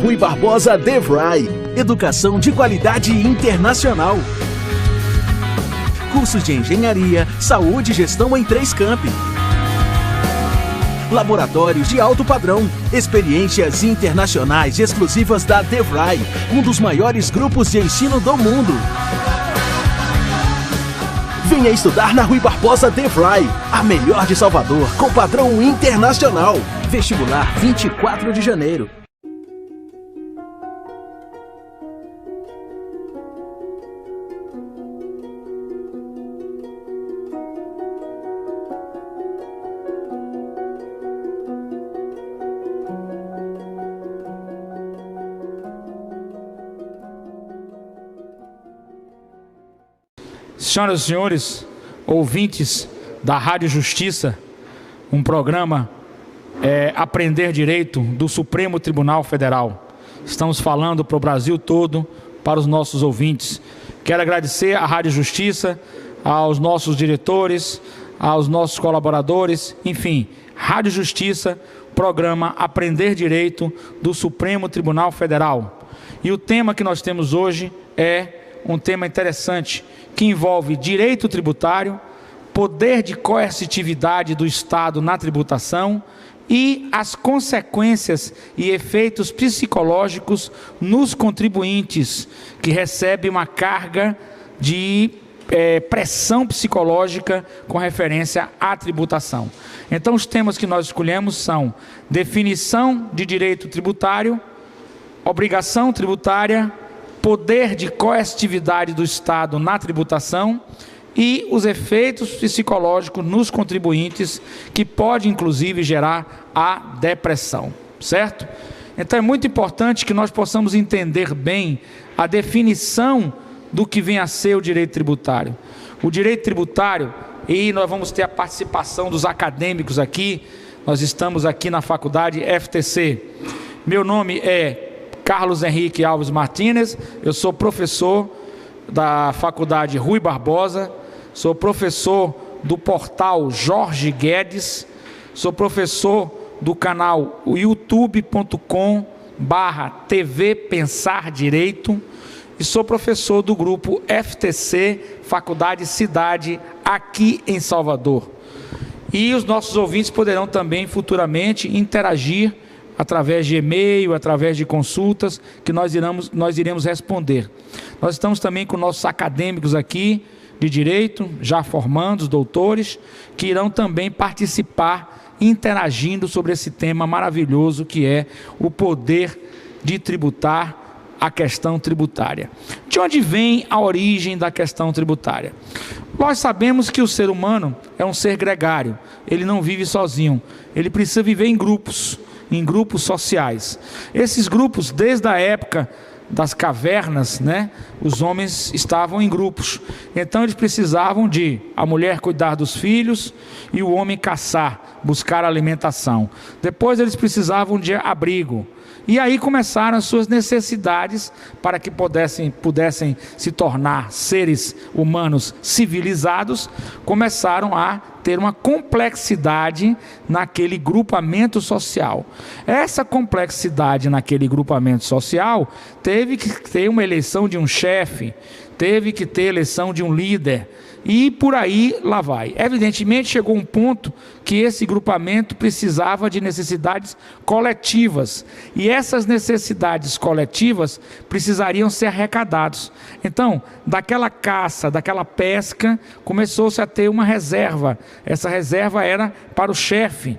Rui Barbosa DeVry. Educação de qualidade internacional. Cursos de engenharia, saúde e gestão em 3 campi. Laboratórios de alto padrão. Experiências internacionais exclusivas da DeVry, um dos maiores grupos de ensino do mundo. Venha estudar na Rui Barbosa DeVry, a melhor de Salvador, com padrão internacional. Vestibular 24 de janeiro. Senhoras e senhores, ouvintes da Rádio Justiça, um programa Aprender Direito do Supremo Tribunal Federal. Estamos falando para o Brasil todo, para os nossos ouvintes. Quero agradecer à Rádio Justiça, aos nossos diretores, aos nossos colaboradores, enfim, Rádio Justiça, programa Aprender Direito do Supremo Tribunal Federal. E o tema que nós temos hoje é um tema interessante, que envolve direito tributário, poder de coercitividade do Estado na tributação e as consequências e efeitos psicológicos nos contribuintes, que recebem uma carga de pressão psicológica com referência à tributação. Então, os temas que nós escolhemos são definição de direito tributário, obrigação tributária, poder de coercitividade do Estado na tributação e os efeitos psicológicos nos contribuintes, que pode inclusive gerar a depressão, certo? Então é muito importante que nós possamos entender bem a definição do que vem a ser o direito tributário. O direito tributário, e nós vamos ter a participação dos acadêmicos aqui, nós estamos aqui na faculdade FTC. Meu nome é Carlos Henrique Alves Martínez, eu sou professor da Faculdade Rui Barbosa, sou professor do portal Jorge Guedes, sou professor do canal youtube.com/TV Pensar Direito e sou professor do grupo FTC Faculdade Cidade aqui em Salvador. E os nossos ouvintes poderão também futuramente interagir através de e-mail, através de consultas, que nós iremos responder. Nós estamos também com nossos acadêmicos aqui de direito, já formandos, doutores, que irão também participar, interagindo sobre esse tema maravilhoso que é o poder de tributar, a questão tributária. De onde vem a origem da questão tributária? Nós sabemos que o ser humano é um ser gregário, ele não vive sozinho, ele precisa viver em grupos sociais. Esses grupos, desde a época das cavernas, os homens estavam em grupos. Então eles precisavam de a mulher cuidar dos filhos e o homem caçar, buscar alimentação. Depois eles precisavam de abrigo. E aí começaram as suas necessidades para que pudessem se tornar seres humanos civilizados, começaram a ter uma complexidade naquele grupamento social. Essa complexidade naquele grupamento social teve que ter uma eleição de um chefe, teve que ter eleição de um líder, e por aí lá vai. Evidentemente chegou um ponto que esse grupamento precisava de necessidades coletivas, e essas necessidades coletivas precisariam ser arrecadadas. Então, daquela caça, daquela pesca, começou-se a ter uma reserva. Essa reserva era para o chefe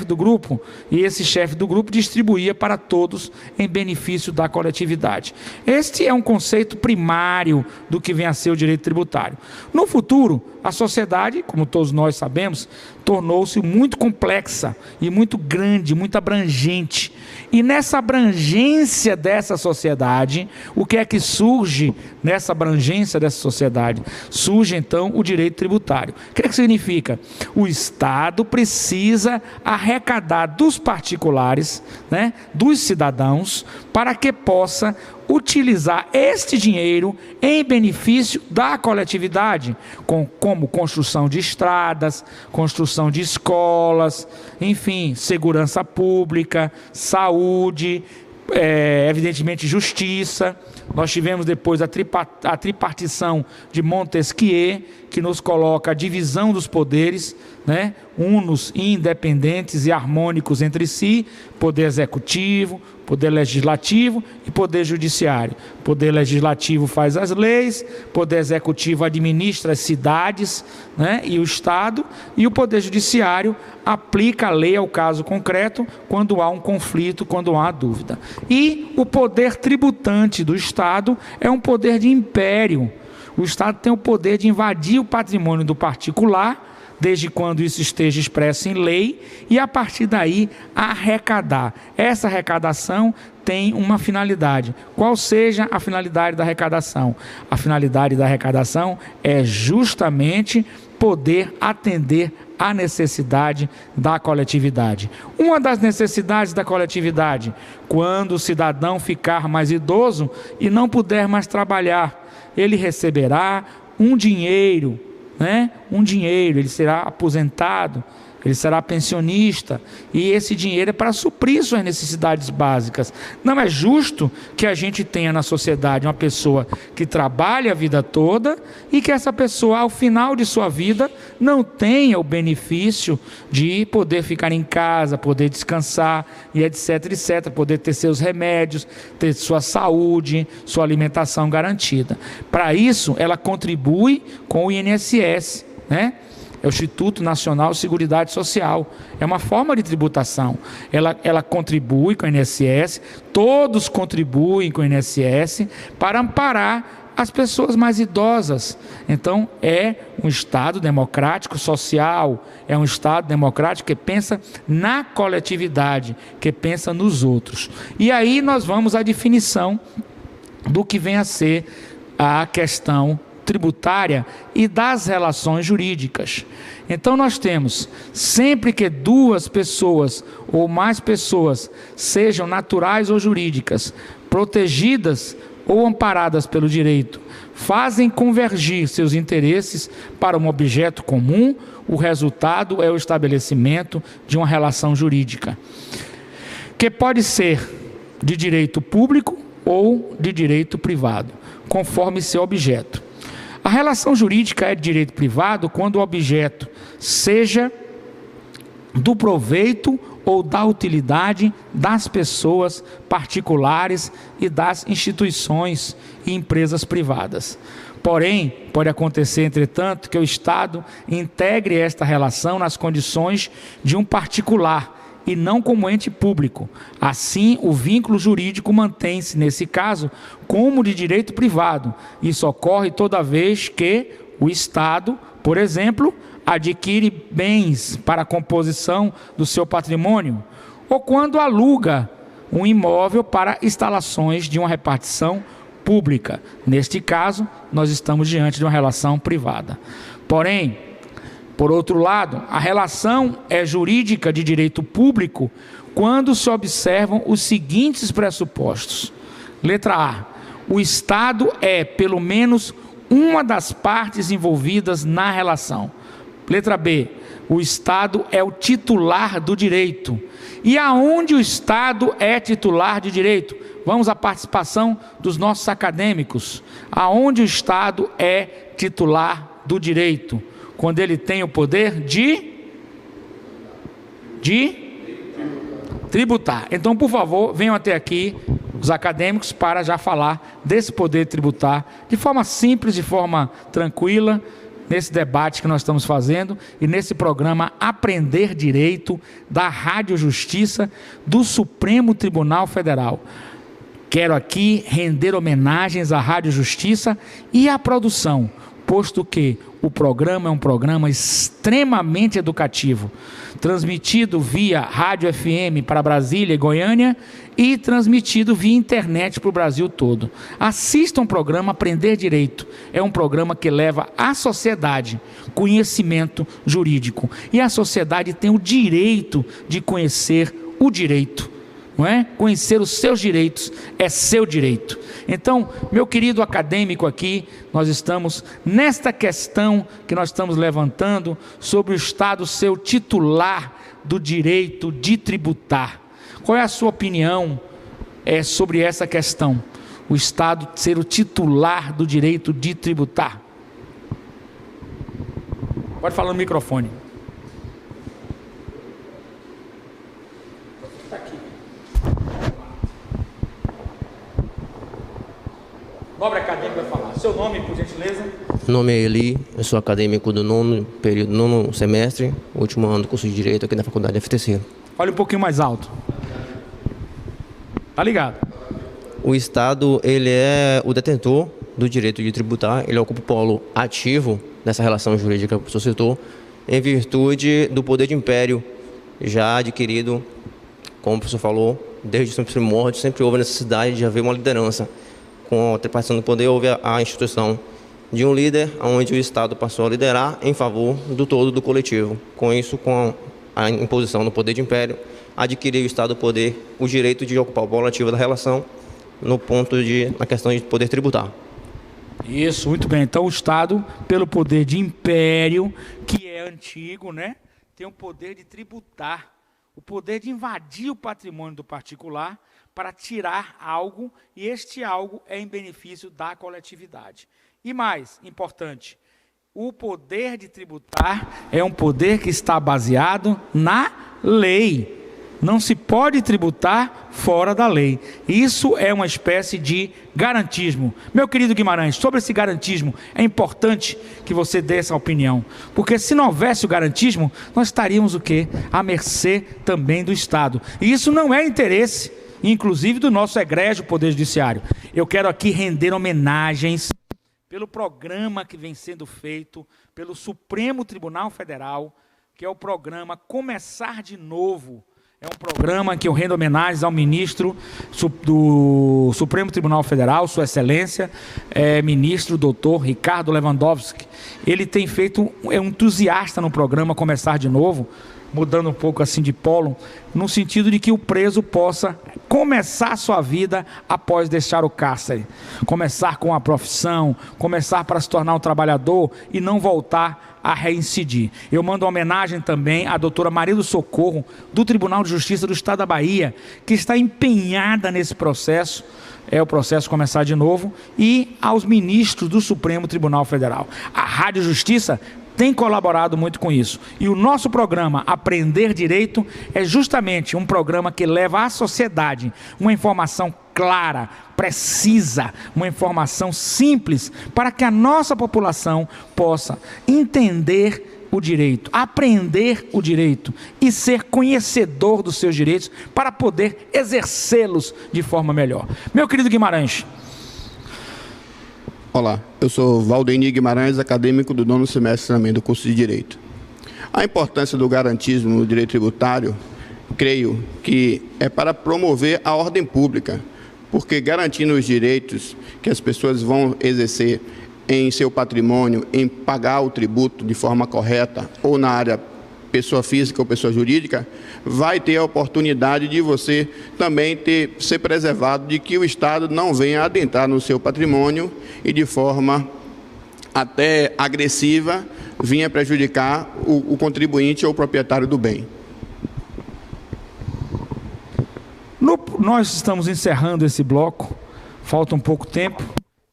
do grupo, e esse chefe do grupo distribuía para todos em benefício da coletividade. Este é um conceito primário do que vem a ser o direito tributário. No futuro, a sociedade, como todos nós sabemos, tornou-se muito complexa e muito grande, muito abrangente. E nessa abrangência dessa sociedade, o que é que surge nessa abrangência dessa sociedade? Surge então o direito tributário. O que é que significa? O Estado precisa arrecadar dos particulares, dos cidadãos, para que possa utilizar este dinheiro em benefício da coletividade, como construção de estradas, construção de escolas, enfim, segurança pública, saúde, evidentemente, justiça. Nós tivemos depois a tripartição de Montesquieu, que nos coloca a divisão dos poderes, né? Unos independentes e harmônicos entre si: poder executivo, poder legislativo e poder judiciário. Poder legislativo faz as leis, poder executivo administra as cidades, né? E o Estado, e o poder judiciário aplica a lei ao caso concreto quando há um conflito, quando há dúvida. E o poder tributante do Estado é um poder de império. O Estado tem o poder de invadir o patrimônio do particular, desde quando isso esteja expresso em lei, e a partir daí arrecadar. Essa arrecadação tem uma finalidade. Qual seja a finalidade da arrecadação? A finalidade da arrecadação é justamente poder atender à necessidade da coletividade. Uma das necessidades da coletividade: quando o cidadão ficar mais idoso e não puder mais trabalhar, ele receberá um dinheiro, né? Ele será aposentado, ele será pensionista, e esse dinheiro é para suprir suas necessidades básicas. Não é justo que a gente tenha na sociedade uma pessoa que trabalha a vida toda e que essa pessoa, ao final de sua vida, não tenha o benefício de poder ficar em casa, poder descansar e etc, etc, poder ter seus remédios, ter sua saúde, sua alimentação garantida. Para isso, ela contribui com o INSS, né? É o Instituto Nacional de Seguridade Social. É uma forma de tributação. Ela contribui com o INSS, todos contribuem com o INSS para amparar as pessoas mais idosas. Então, é um Estado democrático social, é um Estado democrático que pensa na coletividade, que pensa nos outros. E aí nós vamos à definição do que vem a ser a questão tributária e das relações jurídicas. Então nós temos: sempre que duas pessoas ou mais pessoas, sejam naturais ou jurídicas, protegidas ou amparadas pelo direito, fazem convergir seus interesses para um objeto comum, o resultado é o estabelecimento de uma relação jurídica, que pode ser de direito público ou de direito privado, conforme seu objeto. A relação jurídica é de direito privado quando o objeto seja do proveito ou da utilidade das pessoas particulares e das instituições e empresas privadas. Porém, pode acontecer, entretanto, que o Estado integre esta relação nas condições de um particular e não como ente público. Assim, o vínculo jurídico mantém-se, nesse caso, como de direito privado. Isso ocorre toda vez que o Estado, por exemplo, adquire bens para a composição do seu patrimônio, ou quando aluga um imóvel para instalações de uma repartição pública. Neste caso, nós estamos diante de uma relação privada. Porém, por outro lado, a relação é jurídica de direito público quando se observam os seguintes pressupostos. Letra A: o Estado é, pelo menos, uma das partes envolvidas na relação. Letra B: o Estado é o titular do direito. E aonde o Estado é titular de direito? Vamos à participação dos nossos acadêmicos. Aonde o Estado é titular do direito? Quando ele tem o poder de tributar. Então, por favor, venham até aqui os acadêmicos para já falar desse poder tributar de forma simples, de forma tranquila, nesse debate que nós estamos fazendo e nesse programa Aprender Direito da Rádio Justiça do Supremo Tribunal Federal. Quero aqui render homenagens à Rádio Justiça e à produção, posto que o programa é um programa extremamente educativo, transmitido via rádio FM para Brasília e Goiânia e transmitido via internet para o Brasil todo. Assistam o programa Aprender Direito. É um programa que leva à sociedade conhecimento jurídico. E a sociedade tem o direito de conhecer o direito. Não é? Conhecer os seus direitos é seu direito. Então, meu querido acadêmico aqui, nós estamos nesta questão que nós estamos levantando sobre o Estado ser o titular do direito de tributar. Qual é a sua opinião é sobre essa questão. O Estado ser o titular do direito de tributar. Pode falar no microfone. Está aqui. Nobre acadêmico vai falar. Seu nome, por gentileza? Meu nome é Eli, eu sou acadêmico do nono semestre, último ano do curso de Direito aqui na Faculdade FTC. Olha um pouquinho mais alto. Tá ligado? O Estado, ele é o detentor do direito de tributar, ele ocupa o polo ativo dessa relação jurídica que o professor citou, em virtude do poder de império já adquirido, como o professor falou, desde os primórdios, sempre houve a necessidade de haver uma liderança. Com a tripartição do poder, houve a instituição de um líder, onde o Estado passou a liderar em favor do todo do coletivo. Com isso, com a imposição do poder de império, adquiriu o Estado o direito de ocupar o polo ativo da relação, na questão de poder tributar. Isso, muito bem. Então o Estado, pelo poder de império, que é antigo, né, tem o poder de tributar, o poder de invadir o patrimônio do particular para tirar algo, e este algo é em benefício da coletividade. E mais importante, o poder de tributar é um poder que está baseado na lei. Não se pode tributar fora da lei. Isso é uma espécie de garantismo. Meu querido Guimarães, sobre esse garantismo, é importante que você dê essa opinião. Porque se não houvesse o garantismo, nós estaríamos o quê? À mercê também do Estado. E isso não é interesse, inclusive do nosso egrégio Poder Judiciário. Eu quero aqui render homenagens pelo programa que vem sendo feito pelo Supremo Tribunal Federal, que é o programa Começar de Novo. É um programa que eu rendo homenagens ao ministro do Supremo Tribunal Federal, Sua Excelência, ministro doutor Ricardo Lewandowski. Ele tem feito, é um entusiasta no programa Começar de Novo, mudando um pouco assim de polo, no sentido de que o preso possa começar sua vida após deixar o cárcere. Começar com a profissão, começar para se tornar um trabalhador e não voltar a reincidir. Eu mando uma homenagem também à doutora Maria do Socorro, do Tribunal de Justiça do Estado da Bahia, que está empenhada nesse processo, é o processo Começar de Novo, e aos ministros do Supremo Tribunal Federal. A Rádio Justiça tem colaborado muito com isso. E o nosso programa Aprender Direito é justamente um programa que leva à sociedade uma informação clara, precisa, uma informação simples, para que a nossa população possa entender o direito, aprender o direito e ser conhecedor dos seus direitos para poder exercê-los de forma melhor. Meu querido Guimarães. Olá, eu sou Valdenir Guimarães, acadêmico do nono semestre também do curso de Direito. A importância do garantismo no direito tributário, creio que é para promover a ordem pública, porque garantindo os direitos que as pessoas vão exercer em seu patrimônio, em pagar o tributo de forma correta, ou na área pessoa física ou pessoa jurídica, vai ter a oportunidade de você também ser preservado de que o Estado não venha adentrar no seu patrimônio e de forma até agressiva vinha prejudicar o contribuinte ou o proprietário do bem. Nós estamos encerrando esse bloco, falta um pouco tempo,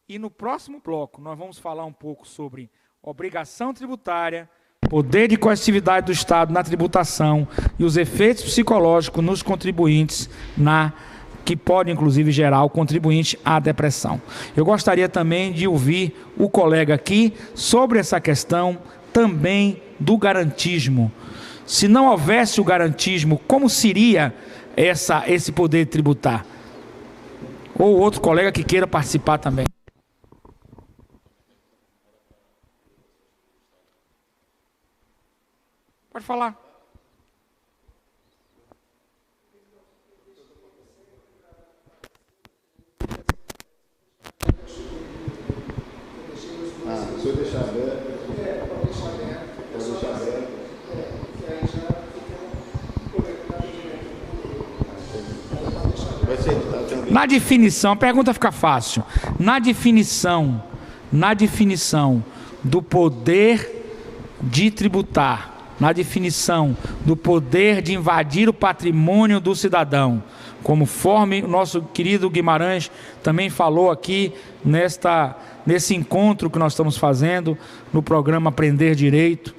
e no próximo bloco nós vamos falar um pouco sobre obrigação tributária, poder de coercitividade do Estado na tributação e os efeitos psicológicos nos contribuintes, que pode inclusive gerar o contribuinte à depressão. Eu gostaria também de ouvir o colega aqui sobre essa questão também do garantismo. Se não houvesse o garantismo, como seria esse poder de tributar? Ou outro colega que queira participar também. Pode falar. Se eu deixar aberto, Na definição, a pergunta fica fácil. Na definição do poder de tributar, na definição do poder de invadir o patrimônio do cidadão, conforme o nosso querido Guimarães também falou aqui nesse encontro que nós estamos fazendo no programa Aprender Direito.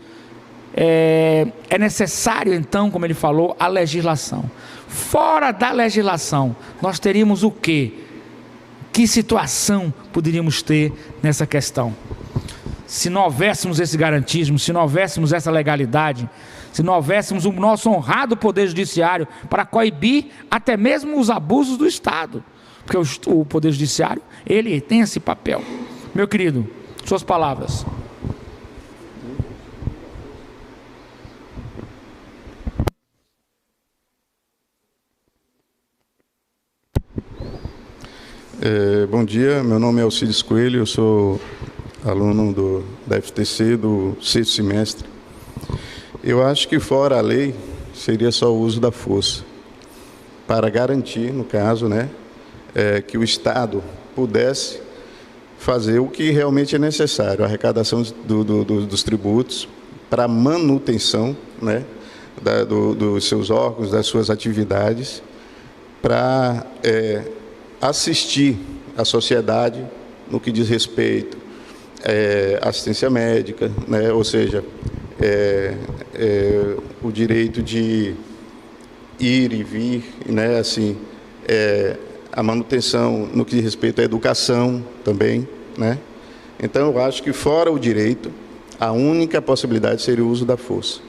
É necessário, então, como ele falou, a legislação. Fora da legislação, nós teríamos o quê? Que situação poderíamos ter nessa questão? Se não houvéssemos esse garantismo, se não houvéssemos essa legalidade, se não houvéssemos o nosso honrado Poder Judiciário para coibir até mesmo os abusos do Estado. Porque o Poder Judiciário, ele tem esse papel. Meu querido, suas palavras. Bom dia, meu nome é Alcides Coelho, eu sou aluno da FTC do 6º semestre. Eu acho que fora a lei seria só o uso da força, para garantir, no caso, que o Estado pudesse fazer o que realmente é necessário, a arrecadação dos tributos para a manutenção dos seus órgãos, das suas atividades, para assistir a sociedade no que diz respeito à assistência médica, ou seja, o direito de ir e vir, a manutenção no que diz respeito à educação também, Então, eu acho que fora o direito, a única possibilidade seria o uso da força.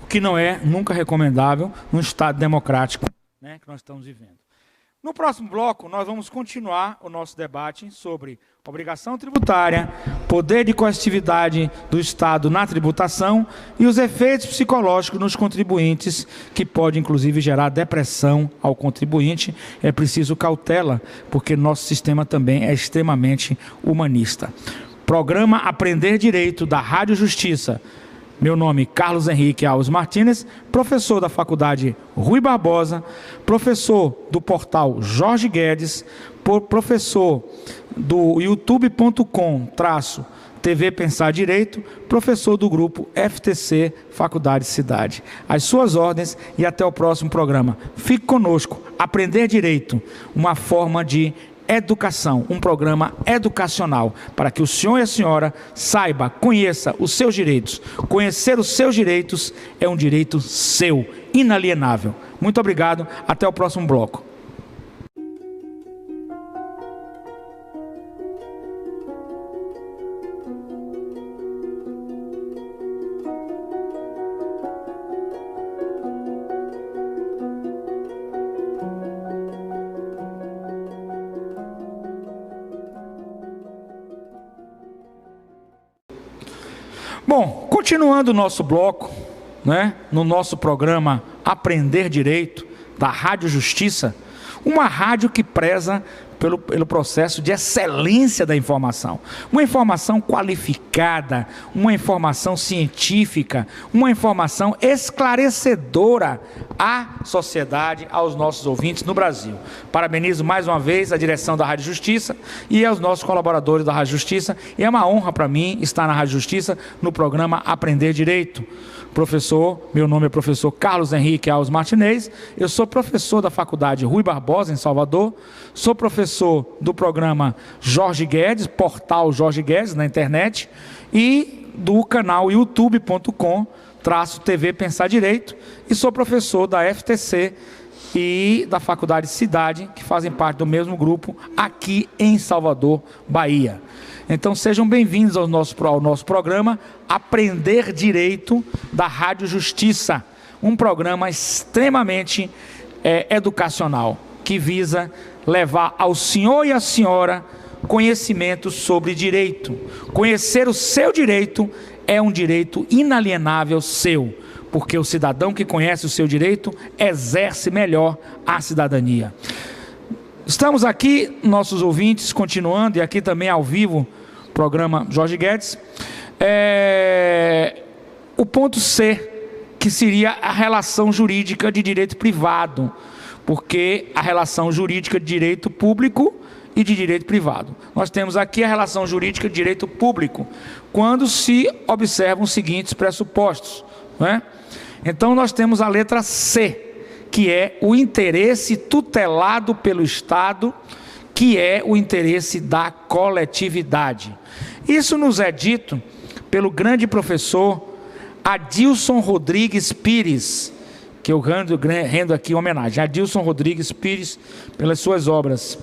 O que não é nunca recomendável num Estado democrático, que nós estamos vivendo. No próximo bloco, nós vamos continuar o nosso debate sobre obrigação tributária, poder de coercitividade do Estado na tributação e os efeitos psicológicos nos contribuintes, que pode, inclusive, gerar depressão ao contribuinte. É preciso cautela, porque nosso sistema também é extremamente humanista. Programa Aprender Direito, da Rádio Justiça. Meu nome é Carlos Henrique Alves Martínez, professor da Faculdade Rui Barbosa, professor do portal Jorge Guedes, professor do youtube.com/TV Pensar Direito, professor do grupo FTC Faculdade Cidade. Às suas ordens e até o próximo programa. Fique conosco. Aprender Direito, uma forma de educação, um programa educacional, para que o senhor e a senhora saiba, conheça os seus direitos. Conhecer os seus direitos é um direito seu, inalienável. Muito obrigado, até o próximo bloco. Bom, continuando o nosso bloco, no nosso programa Aprender Direito, da Rádio Justiça, uma rádio que preza pelo processo de excelência da informação. Uma informação qualificada, uma informação científica, uma informação esclarecedora à sociedade, aos nossos ouvintes no Brasil. Parabenizo mais uma vez a direção da Rádio Justiça e aos nossos colaboradores da Rádio Justiça. E é uma honra para mim estar na Rádio Justiça no programa Aprender Direito. Meu nome é professor Carlos Henrique Alves Martinez, eu sou professor da Faculdade Rui Barbosa, em Salvador, sou professor do programa Jorge Guedes, portal Jorge Guedes na internet, e do canal youtube.com/TV Pensar Direito, e sou professor da FTC e da Faculdade Cidade, que fazem parte do mesmo grupo, aqui em Salvador, Bahia. Então sejam bem-vindos ao nosso programa Aprender Direito, da Rádio Justiça, um programa extremamente educacional, que visa levar ao senhor e à senhora conhecimento sobre direito. Conhecer o seu direito é um direito inalienável seu, porque o cidadão que conhece o seu direito exerce melhor a cidadania. Estamos aqui, nossos ouvintes, continuando, e aqui também ao vivo, programa Jorge Guedes. O ponto C, que seria a relação jurídica de direito privado, porque a relação jurídica de direito público e de direito privado. Nós temos aqui a relação jurídica de direito público, quando se observam os seguintes pressupostos, Então nós temos a letra C, que é o interesse tutelado pelo Estado, que é o interesse da coletividade. Isso nos é dito pelo grande professor Adilson Rodrigues Pires, que eu rendo aqui homenagem, Adilson Rodrigues Pires, pelas suas obras.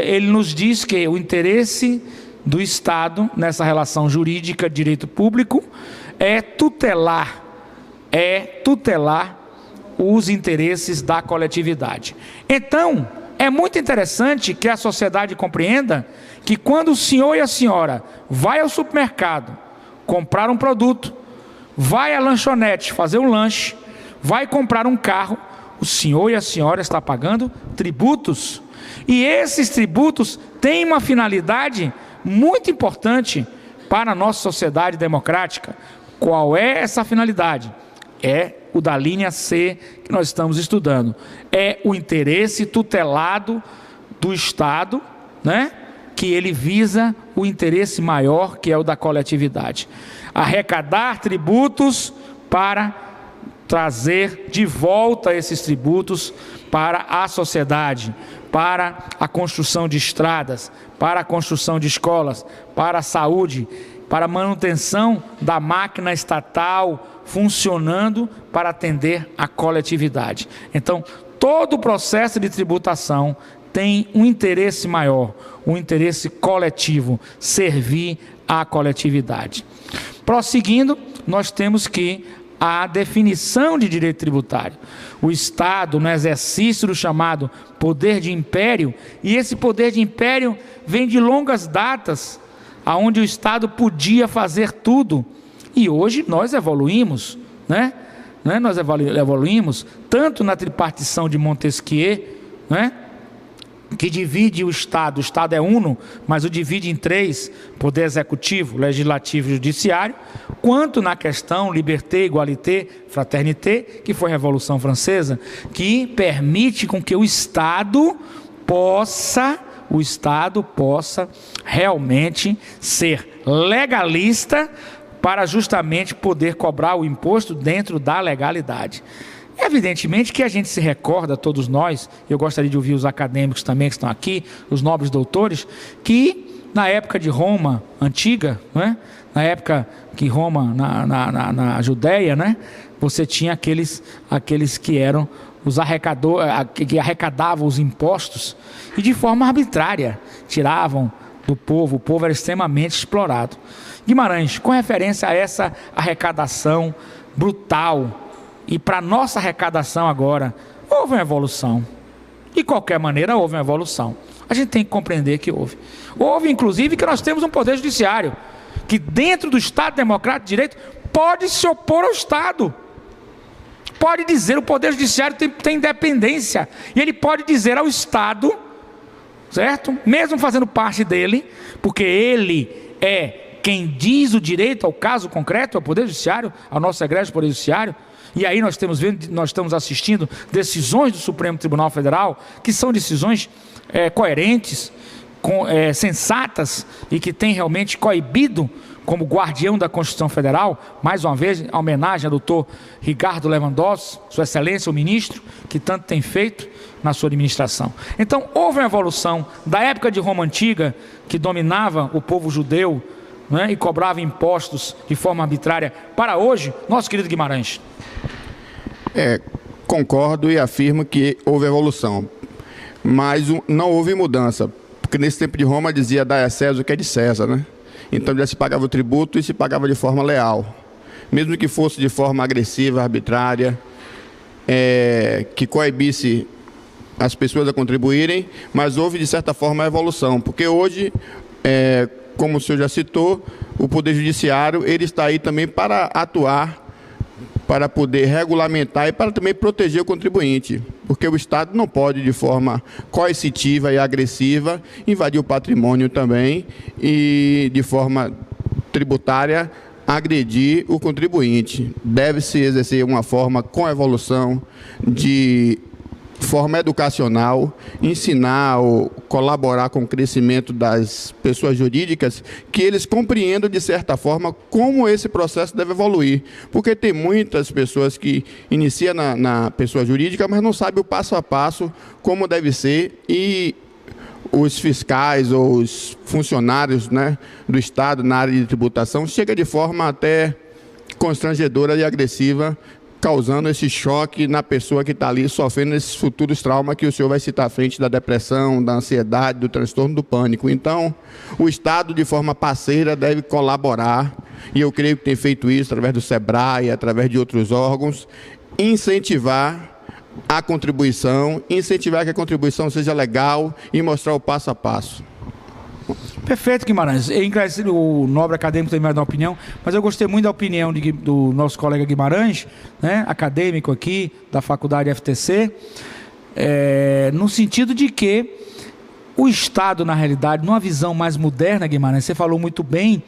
Ele nos diz que o interesse do Estado, nessa relação jurídica de direito público, é tutelar os interesses da coletividade. Então, é muito interessante que a sociedade compreenda que quando o senhor e a senhora vai ao supermercado comprar um produto, vai à lanchonete fazer um lanche, vai comprar um carro, o senhor e a senhora está pagando tributos. E esses tributos têm uma finalidade muito importante para a nossa sociedade democrática. Qual é essa finalidade? É o da linha C que nós estamos estudando. É o interesse tutelado do Estado, né? Que ele visa o interesse maior, que é o da coletividade. Arrecadar tributos para trazer de volta esses tributos para a sociedade, para a construção de estradas, para a construção de escolas, para a saúde, para a manutenção da máquina estatal funcionando para atender a coletividade. Então, todo o processo de tributação tem um interesse maior, um interesse coletivo, servir à coletividade. Prosseguindo, nós temos que a definição de direito tributário. O Estado, no exercício do chamado poder de império, e esse poder de império vem de longas datas, onde o Estado podia fazer tudo, e hoje nós evoluímos, né? Nós evoluímos tanto na tripartição de Montesquieu, né? Que divide o Estado é uno, mas o divide em três, poder executivo, legislativo e judiciário, quanto na questão liberté, égalité, fraternité, que foi a Revolução Francesa, que permite com que o Estado possa realmente ser legalista para justamente poder cobrar o imposto dentro da legalidade. Evidentemente que a gente se recorda, todos nós, eu gostaria de ouvir os acadêmicos também que estão aqui, os nobres doutores, que na época de Roma antiga, né, na época que Roma, na Judéia, né, você tinha aqueles que eram os que arrecadavam os impostos e de forma arbitrária tiravam do povo, o povo era extremamente explorado. Guimarães, com referência a essa arrecadação brutal, e para a nossa arrecadação agora, houve uma evolução. De qualquer maneira, houve uma evolução. A gente tem que compreender que houve. Houve, inclusive, que nós temos um poder judiciário, que dentro do Estado Democrático de Direito, pode se opor ao Estado. Pode dizer, o poder judiciário tem independência. E ele pode dizer ao Estado, certo? Mesmo fazendo parte dele, porque ele é quem diz o direito ao caso concreto, ao poder judiciário, ao nosso egrégio poder judiciário. E aí nós estamos assistindo decisões do Supremo Tribunal Federal, que são decisões coerentes, sensatas, e que têm realmente coibido, como guardião da Constituição Federal, mais uma vez, a homenagem ao doutor Ricardo Lewandowski, Sua Excelência, o ministro, que tanto tem feito na sua administração. Então, houve uma evolução da época de Roma Antiga, que dominava o povo judeu, né, e cobrava impostos de forma arbitrária, para hoje, nosso querido Guimarães. Concordo e afirmo que houve evolução, mas não houve mudança, porque nesse tempo de Roma dizia dar a César o que é de César, né? Então já se pagava o tributo e se pagava de forma leal, mesmo que fosse de forma agressiva, arbitrária, que coibisse as pessoas a contribuírem, mas houve de certa forma a evolução, porque hoje, como o senhor já citou, o Poder Judiciário ele está aí também para atuar, para poder regulamentar e para também proteger o contribuinte, porque o Estado não pode, de forma coercitiva e agressiva, invadir o patrimônio também e, de forma tributária, agredir o contribuinte. Deve-se exercer uma forma com evolução de forma educacional, ensinar ou colaborar com o crescimento das pessoas jurídicas, que eles compreendam, de certa forma, como esse processo deve evoluir. Porque tem muitas pessoas que iniciam na pessoa jurídica, mas não sabem o passo a passo, como deve ser, e os fiscais ou os funcionários, né, do Estado na área de tributação chega de forma até constrangedora e agressiva, causando esse choque na pessoa que está ali sofrendo esses futuros traumas que o senhor vai citar à frente da depressão, da ansiedade, do transtorno do pânico. Então, o Estado, de forma parceira, deve colaborar, e eu creio que tem feito isso através do SEBRAE, através de outros órgãos, incentivar a contribuição, incentivar que a contribuição seja legal e mostrar o passo a passo. Perfeito, Guimarães. O nobre acadêmico tem mais uma opinião, mas eu gostei muito da opinião do nosso colega Guimarães, né, acadêmico aqui da Faculdade FTC, no sentido de que o Estado, na realidade, numa visão mais moderna, Guimarães, você falou muito bem,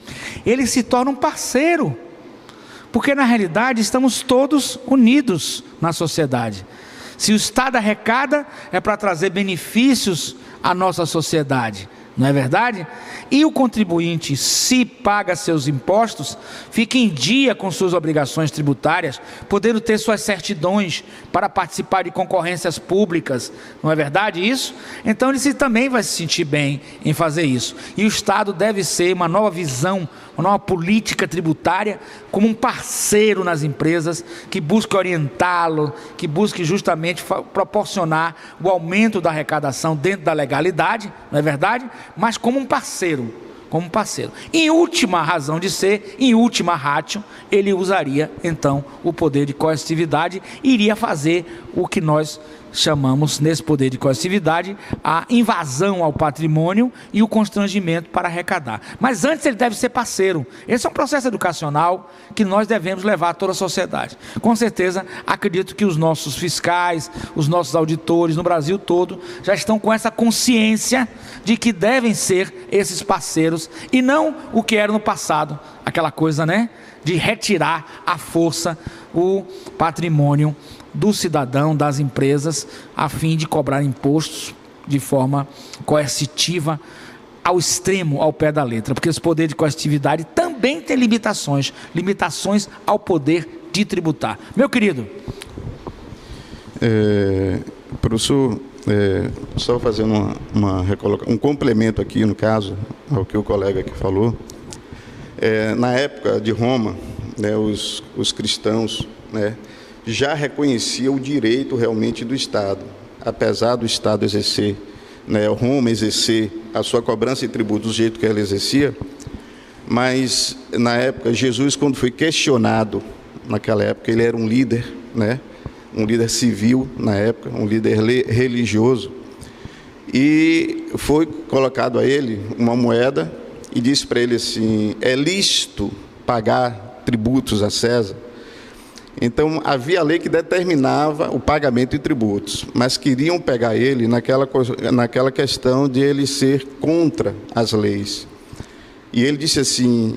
ele se torna um parceiro, porque na realidade estamos todos unidos na sociedade. Se o Estado arrecada, é para trazer benefícios à nossa sociedade, não é verdade? E o contribuinte, se paga seus impostos, fica em dia com suas obrigações tributárias, podendo ter suas certidões para participar de concorrências públicas, não é verdade isso? Então ele também vai se sentir bem em fazer isso. E o Estado deve ser uma nova visão, uma nova política tributária, como um parceiro nas empresas, que busque orientá-lo, que busque justamente proporcionar o aumento da arrecadação dentro da legalidade, não é verdade? Mas como um parceiro. Em última razão de ser, em última ratio, ele usaria então o poder de coercitividade e iria fazer o que nós chamamos nesse poder de coercitividade a invasão ao patrimônio e o constrangimento para arrecadar. Mas antes ele deve ser parceiro. Esse é um processo educacional que nós devemos levar a toda a sociedade. Com certeza, acredito que os nossos fiscais, os nossos auditores no Brasil todo já estão com essa consciência de que devem ser esses parceiros e não o que era no passado, aquela coisa, né, de retirar à força o patrimônio do cidadão, das empresas, a fim de cobrar impostos de forma coercitiva, ao extremo, ao pé da letra, porque esse poder de coercitividade também tem limitações ao poder de tributar. Meu querido. Professor, só fazendo um complemento aqui, no caso, ao que o colega aqui falou. Na época de Roma, né, os cristãos, né, já reconhecia o direito realmente do Estado, apesar do Estado exercer, né, Roma exercer a sua cobrança de tributo do jeito que ela exercia, mas na época, Jesus, quando foi questionado, naquela época, ele era um líder, né, um líder civil na época, um líder religioso, e foi colocado a ele uma moeda e disse para ele assim: é lícito pagar tributos a César? Então, havia a lei que determinava o pagamento de tributos, mas queriam pegar ele naquela questão de ele ser contra as leis. E ele disse assim: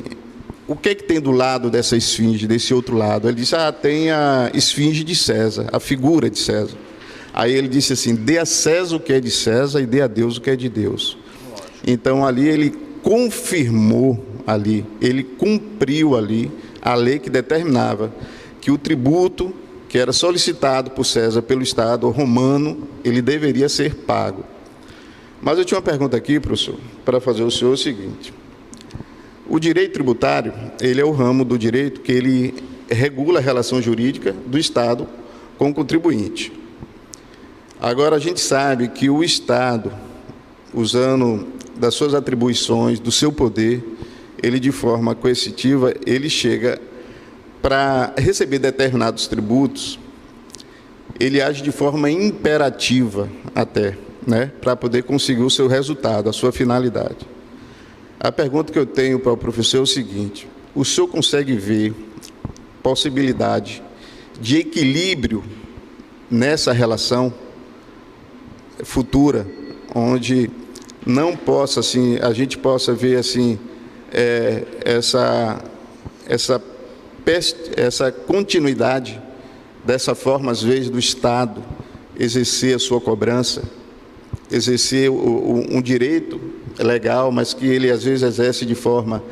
o que é que tem do lado dessa esfinge, desse outro lado? Ele disse: tem a esfinge de César, a figura de César. Aí ele disse assim: dê a César o que é de César e dê a Deus o que é de Deus. Então, ali ele confirmou, ele cumpriu ali a lei que determinava que o tributo que era solicitado por César pelo Estado romano, ele deveria ser pago. Mas eu tinha uma pergunta aqui, professor, para fazer ao senhor o seguinte: o direito tributário, ele é o ramo do direito que ele regula a relação jurídica do Estado com o contribuinte. Agora, a gente sabe que o Estado, usando das suas atribuições, do seu poder, ele de forma coercitiva, ele chega para receber determinados tributos, ele age de forma imperativa até, né, para poder conseguir o seu resultado, a sua finalidade. A pergunta que eu tenho para o professor é o seguinte: o senhor consegue ver possibilidade de equilíbrio nessa relação futura, onde não possa, assim, a gente possa ver assim, essa continuidade dessa forma, às vezes, do Estado exercer a sua cobrança, exercer um direito legal, mas que ele às vezes exerce de forma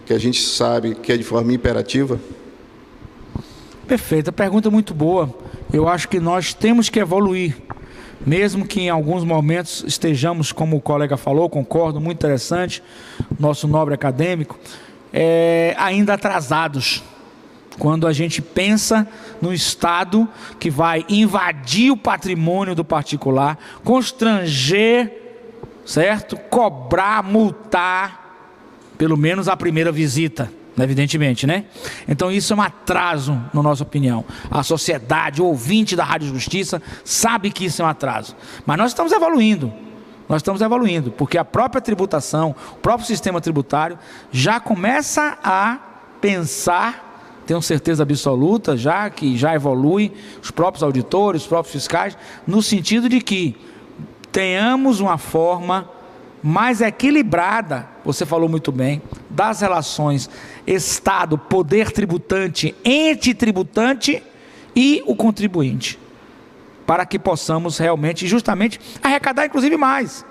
que a gente sabe que é de forma imperativa? Perfeito, a pergunta é muito boa. Eu acho que nós temos que evoluir, mesmo que em alguns momentos estejamos, como o colega falou, concordo, muito interessante, nosso nobre acadêmico, ainda atrasados. Quando a gente pensa no Estado que vai invadir o patrimônio do particular, constranger, certo? Cobrar, multar, pelo menos a primeira visita, evidentemente, né? Então isso é um atraso, na nossa opinião. A sociedade, o ouvinte da Rádio Justiça, sabe que isso é um atraso. Mas nós estamos evoluindo. Nós estamos evoluindo, porque a própria tributação, o próprio sistema tributário, já começa a pensar, tenho certeza absoluta, já que já evolui, os próprios auditores, os próprios fiscais, no sentido de que tenhamos uma forma mais equilibrada, você falou muito bem, das relações Estado, poder tributante, ente tributante e o contribuinte, para que possamos realmente, justamente, arrecadar inclusive mais,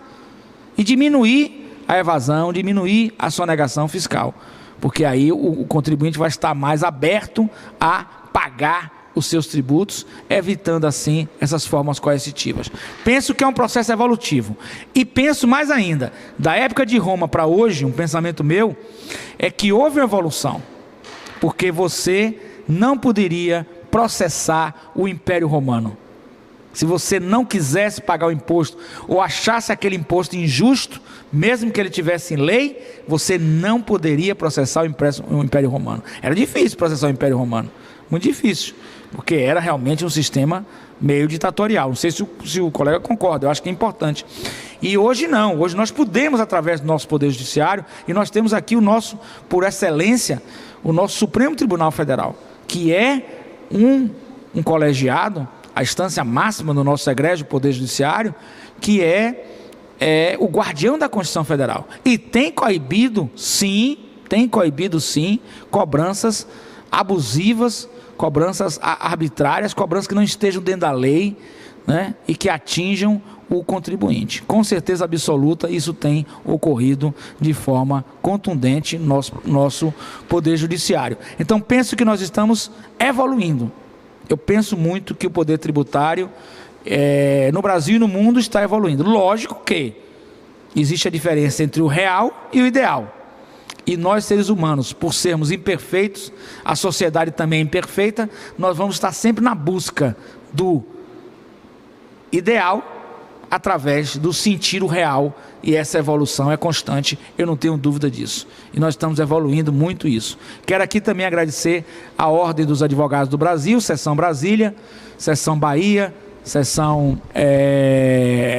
e diminuir a evasão, diminuir a sonegação fiscal, porque aí o contribuinte vai estar mais aberto a pagar os seus tributos, evitando assim essas formas coercitivas. Penso que é um processo evolutivo, e penso mais ainda, da época de Roma para hoje, um pensamento meu, é que houve uma evolução, porque você não poderia processar o Império Romano. Se você não quisesse pagar o imposto, ou achasse aquele imposto injusto, mesmo que ele tivesse em lei, você não poderia processar o Império Romano. Era difícil processar o Império Romano, muito difícil, porque era realmente um sistema meio ditatorial. Não sei se o colega concorda, eu acho que é importante. E hoje não, hoje nós podemos, através do nosso Poder Judiciário, e nós temos aqui o nosso, por excelência, o nosso Supremo Tribunal Federal, que é um colegiado, a instância máxima do nosso egrégio Poder Judiciário, que é o guardião da Constituição Federal. E tem coibido sim, cobranças abusivas, cobranças arbitrárias, cobranças que não estejam dentro da lei, né, e que atinjam o contribuinte. Com certeza absoluta, isso tem ocorrido de forma contundente no nosso Poder Judiciário. Então, penso que nós estamos evoluindo. Eu penso muito que o poder tributário no Brasil e no mundo está evoluindo. Lógico que existe a diferença entre o real e o ideal. E nós, seres humanos, por sermos imperfeitos, a sociedade também é imperfeita, nós vamos estar sempre na busca do ideal através do sentir o real, e essa evolução é constante, eu não tenho dúvida disso. E nós estamos evoluindo muito isso. Quero aqui também agradecer a Ordem dos Advogados do Brasil, Seção Brasília, Seção Bahia, Seção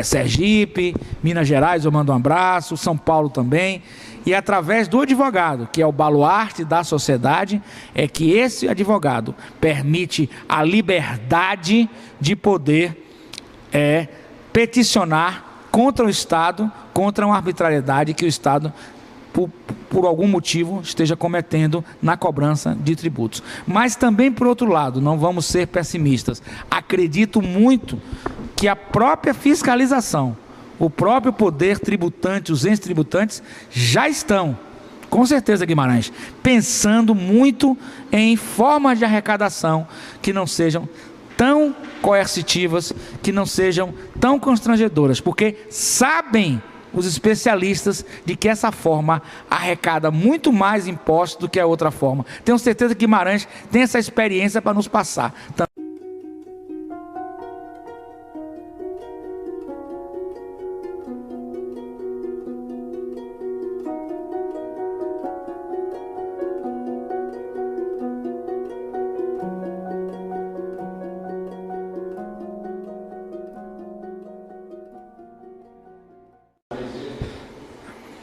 Sergipe, Minas Gerais, eu mando um abraço, São Paulo também. E através do advogado, que é o baluarte da sociedade, é que esse advogado permite a liberdade de poder peticionar contra o Estado, contra uma arbitrariedade que o Estado, por algum motivo, esteja cometendo na cobrança de tributos. Mas também, por outro lado, não vamos ser pessimistas. Acredito muito que a própria fiscalização, o próprio poder tributante, os entes tributantes, já estão, com certeza, Guimarães, pensando muito em formas de arrecadação que não sejam tão coercitivas, que não sejam tão constrangedoras, porque sabem os especialistas de que essa forma arrecada muito mais impostos do que a outra forma. Tenho certeza que Guimarães tem essa experiência para nos passar.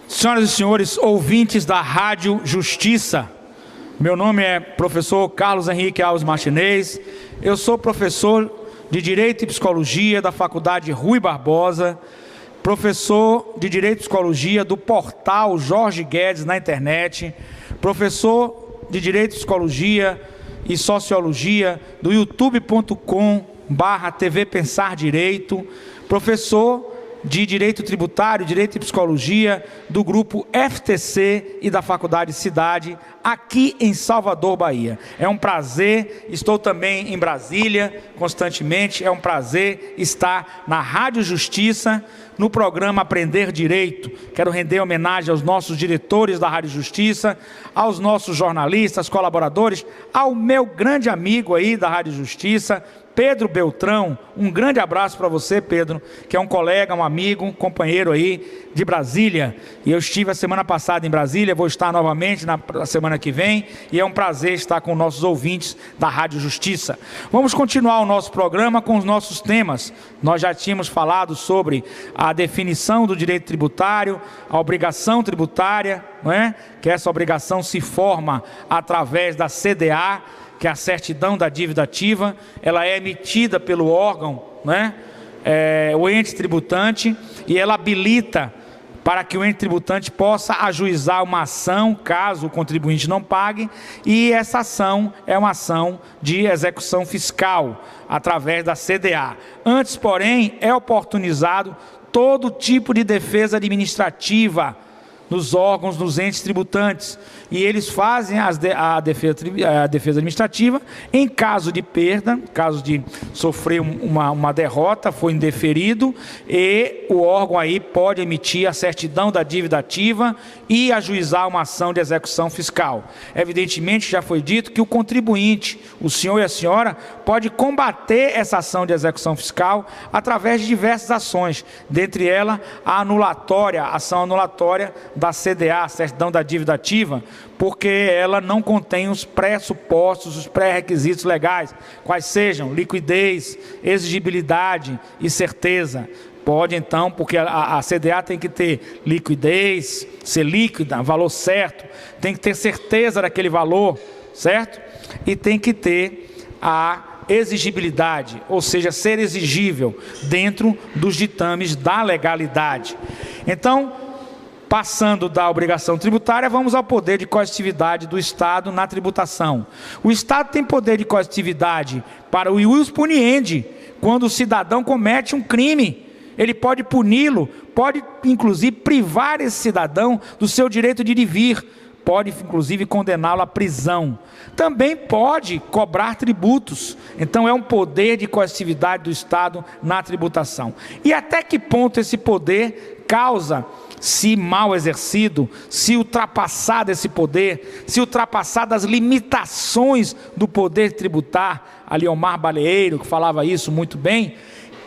Senhoras e senhores, ouvintes da Rádio Justiça, meu nome é professor Carlos Henrique Alves Martinez, eu sou professor de Direito e Psicologia da Faculdade Rui Barbosa, professor de Direito e Psicologia do portal Jorge Guedes na internet, professor de Direito e Psicologia e Sociologia do youtube.com youtube.com/TV Pensar Direito, professor de Direito Tributário, Direito e Psicologia, do grupo FTC e da Faculdade Cidade, aqui em Salvador, Bahia. É um prazer, estou também em Brasília, constantemente, é um prazer estar na Rádio Justiça, no programa Aprender Direito. Quero render homenagem aos nossos diretores da Rádio Justiça, aos nossos jornalistas, colaboradores, ao meu grande amigo aí da Rádio Justiça, Pedro Beltrão. Um grande abraço para você, Pedro, que é um colega, um amigo, um companheiro aí de Brasília. E eu estive a semana passada em Brasília, vou estar novamente na semana que vem, e é um prazer estar com nossos ouvintes da Rádio Justiça. Vamos continuar o nosso programa com os nossos temas. Nós já tínhamos falado sobre a definição do direito tributário, a obrigação tributária, não é? Que essa obrigação se forma através da CDA, que é a certidão da dívida ativa. Ela é emitida pelo órgão, né? O ente tributante, e ela habilita para que o ente tributante possa ajuizar uma ação, caso o contribuinte não pague, e essa ação é uma ação de execução fiscal, através da CDA. Antes, porém, é oportunizado todo tipo de defesa administrativa nos órgãos, nos entes tributantes, e eles fazem a defesa administrativa em caso de perda, caso de sofrer uma derrota, foi indeferido, e o órgão aí pode emitir a certidão da dívida ativa e ajuizar uma ação de execução fiscal. Evidentemente, já foi dito que o contribuinte, o senhor e a senhora, pode combater essa ação de execução fiscal através de diversas ações, dentre elas a ação anulatória da CDA, certidão da dívida ativa, porque ela não contém os pressupostos, os pré-requisitos legais, quais sejam liquidez, exigibilidade e certeza. Pode então, porque a CDA tem que ter liquidez, ser líquida, valor certo, tem que ter certeza daquele valor, certo? E tem que ter a exigibilidade, ou seja, ser exigível dentro dos ditames da legalidade. Então, passando da obrigação tributária, vamos ao poder de coercitividade do Estado na tributação. O Estado tem poder de coercitividade para o ius puniendi, quando o cidadão comete um crime. Ele pode puni-lo, pode inclusive privar esse cidadão do seu direito de ir e vir, pode inclusive condená-lo à prisão. Também pode cobrar tributos. Então é um poder de coercitividade do Estado na tributação. E até que ponto esse poder causa, se mal exercido, se ultrapassado esse poder, se ultrapassado as limitações do poder tributar, ali Omar Baleeiro, que falava isso muito bem,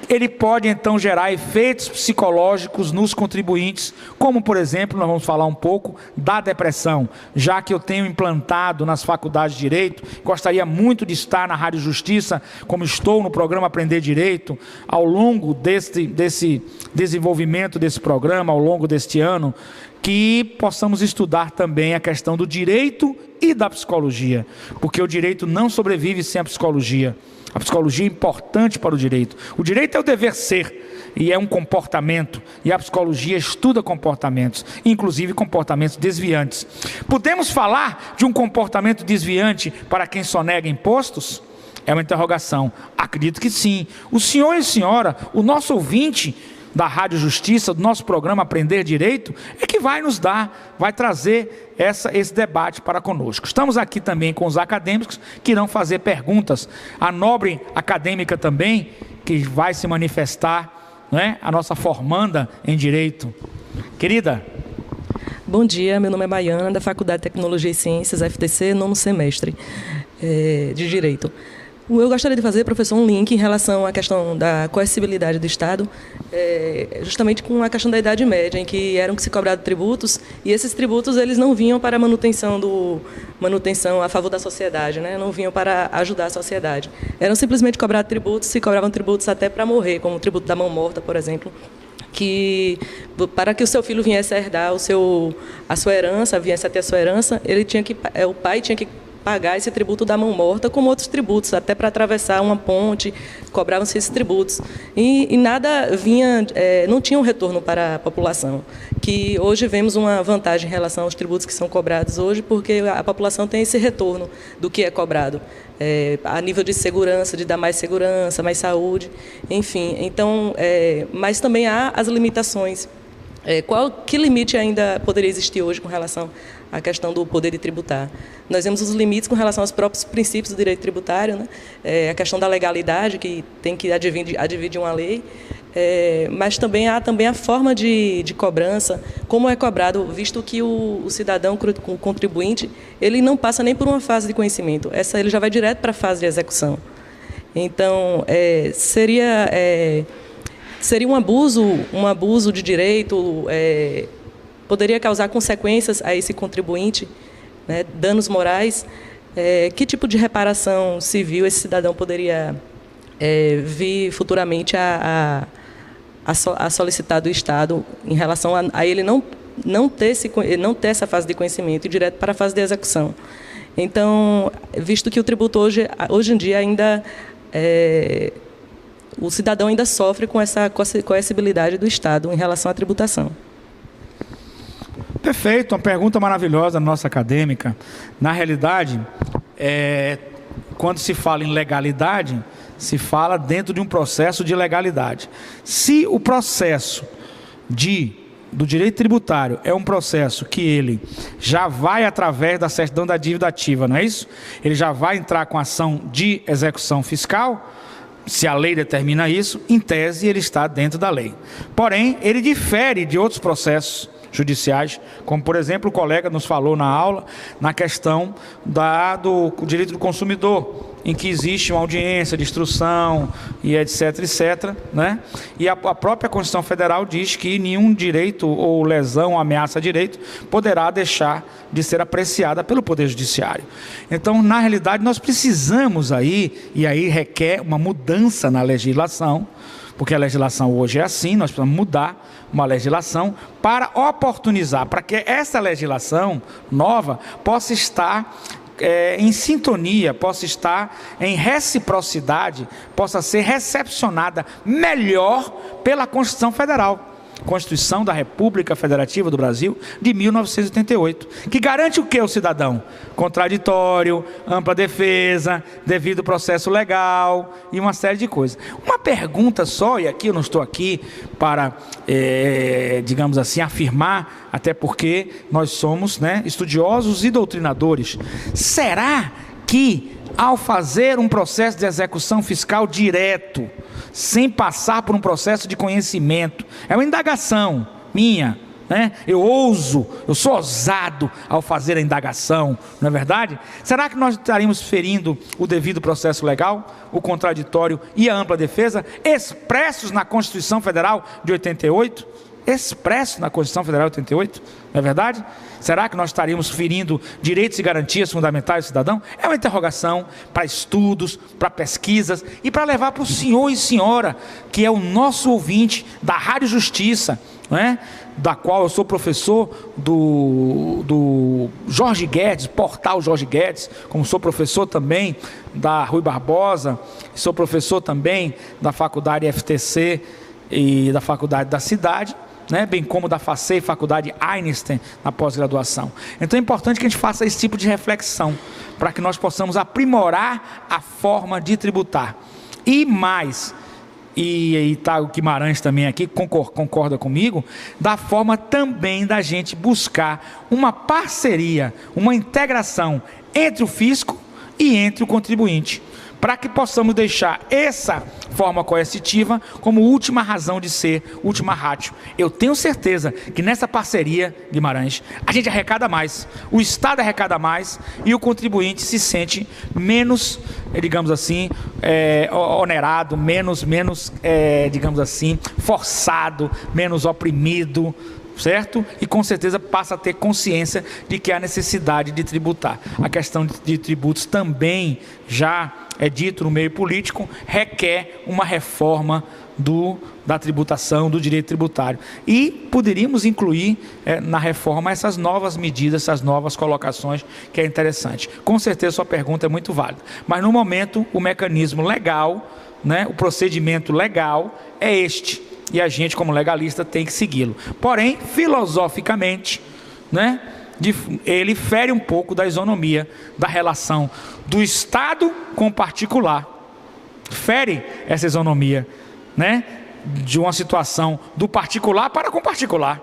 ele pode então gerar efeitos psicológicos nos contribuintes, como por exemplo, nós vamos falar um pouco da depressão, já que eu tenho implantado nas faculdades de Direito, gostaria muito de estar na Rádio Justiça, como estou no programa Aprender Direito, ao longo desse desenvolvimento desse programa, ao longo deste ano, que possamos estudar também a questão do direito e da psicologia, porque o direito não sobrevive sem a psicologia. A psicologia é importante para o direito. O direito é o dever ser, e é um comportamento, e a psicologia estuda comportamentos, inclusive comportamentos desviantes. Podemos falar de um comportamento desviante para quem sonega impostos? É uma interrogação. Acredito que sim. O senhor e a senhora, o nosso ouvinte da Rádio Justiça, do nosso programa Aprender Direito, é que vai nos dar, vai trazer esse debate para conosco. Estamos aqui também com os acadêmicos que irão fazer perguntas. A nobre acadêmica também, que vai se manifestar, né? A nossa formanda em Direito. Querida. Bom dia, meu nome é Baiana, da Faculdade de Tecnologia e Ciências, FTC, 9º semestre de Direito. Eu gostaria de fazer, professor, um link em relação à questão da coercibilidade do Estado, justamente com a questão da Idade Média, em que eram que se cobrados tributos, e esses tributos eles não vinham para manutenção a favor da sociedade, né? Não vinham para ajudar a sociedade. Eram simplesmente cobrados tributos, se cobravam tributos até para morrer, como o tributo da mão morta, por exemplo, que para que o seu filho viesse a herdar a sua herança, viesse a ter a sua herança, o pai tinha que pagar esse tributo da mão morta, como outros tributos, até para atravessar uma ponte, cobravam-se esses tributos. E nada vinha, não tinha um retorno para a população, que hoje vemos uma vantagem em relação aos tributos que são cobrados hoje, porque a população tem esse retorno do que é cobrado, a nível de segurança, de dar mais segurança, mais saúde, enfim. Então, mas também há as limitações. Que limite ainda poderia existir hoje com relação à questão do poder de tributar? Nós vemos os limites com relação aos próprios princípios do direito tributário, né? A questão da legalidade, que tem que advir de uma lei, mas também há a forma de cobrança, como é cobrado, visto que o cidadão, o contribuinte, ele não passa nem por uma fase de conhecimento, ele já vai direto para a fase de execução. Então, seria um abuso de direito, poderia causar consequências a esse contribuinte, né, danos morais. Que tipo de reparação civil esse cidadão poderia vir futuramente a solicitar do Estado em relação a ele não ter essa fase de conhecimento e direto para a fase de execução? Então, visto que o tributo hoje em dia ainda o cidadão ainda sofre com essa coercibilidade do Estado em relação à tributação. Perfeito, uma pergunta maravilhosa nossa acadêmica. Na realidade, quando se fala em legalidade, se fala dentro de um processo de legalidade. Se o processo do direito tributário é um processo que ele já vai através da certidão da dívida ativa, não é isso? Ele já vai entrar com ação de execução fiscal. Se a lei determina isso, em tese ele está dentro da lei. Porém, ele difere de outros processos judiciais, como por exemplo o colega nos falou na aula, na questão do direito do consumidor, em que existe uma audiência de instrução e etc, né? E a própria Constituição Federal diz que nenhum direito ou lesão ou ameaça a direito poderá deixar de ser apreciada pelo Poder Judiciário. Então, na realidade, nós precisamos e aí requer uma mudança na legislação, porque a legislação hoje é assim, nós precisamos mudar uma legislação para oportunizar, para que essa legislação nova possa estar em sintonia, possa estar em reciprocidade, possa ser recepcionada melhor pela Constituição Federal. Constituição da República Federativa do Brasil de 1988, que garante o que ao cidadão? Contraditório, ampla defesa, devido processo legal e uma série de coisas. Uma pergunta só, e aqui eu não estou aqui para, digamos assim, afirmar, até porque nós somos, né, estudiosos e doutrinadores. Será que ao fazer um processo de execução fiscal direto, sem passar por um processo de conhecimento, é uma indagação minha, né? Eu sou ousado ao fazer a indagação, não é verdade? Será que nós estaríamos ferindo o devido processo legal, o contraditório e a ampla defesa, expressos na Constituição Federal de 88? Expresso na Constituição Federal de 88, não é verdade? Será que nós estaríamos ferindo direitos e garantias fundamentais do cidadão? É uma interrogação para estudos, para pesquisas e para levar para o senhor e senhora, que é o nosso ouvinte da Rádio Justiça, não é? Da qual eu sou professor do Jorge Guedes, portal Jorge Guedes, como sou professor também da Rui Barbosa, sou professor também da Faculdade FTC e da Faculdade da Cidade, né, bem como da FACEI, Faculdade Einstein, na pós-graduação. Então é importante que a gente faça esse tipo de reflexão, para que nós possamos aprimorar a forma de tributar. E mais, e está o Guimarães também aqui, concorda comigo, da forma também da gente buscar uma parceria, uma integração entre o fisco e entre o contribuinte, para que possamos deixar essa forma coercitiva como última razão de ser, última ratio. Eu tenho certeza que nessa parceria, Guimarães, a gente arrecada mais, o Estado arrecada mais e o contribuinte se sente menos, digamos assim, onerado, menos, digamos assim, forçado, menos oprimido, certo? E com certeza passa a ter consciência de que há necessidade de tributar. A questão de tributos também já é dito no meio político, requer uma reforma da tributação, do direito tributário. E poderíamos incluir na reforma essas novas medidas, essas novas colocações, que é interessante. Com certeza sua pergunta é muito válida. Mas no momento, o mecanismo legal, né, o procedimento legal é este. E a gente, como legalista, tem que segui-lo. Porém, filosoficamente, né, ele fere um pouco da isonomia da relação do Estado com o particular. Fere essa isonomia, né, de uma situação do particular para com o particular.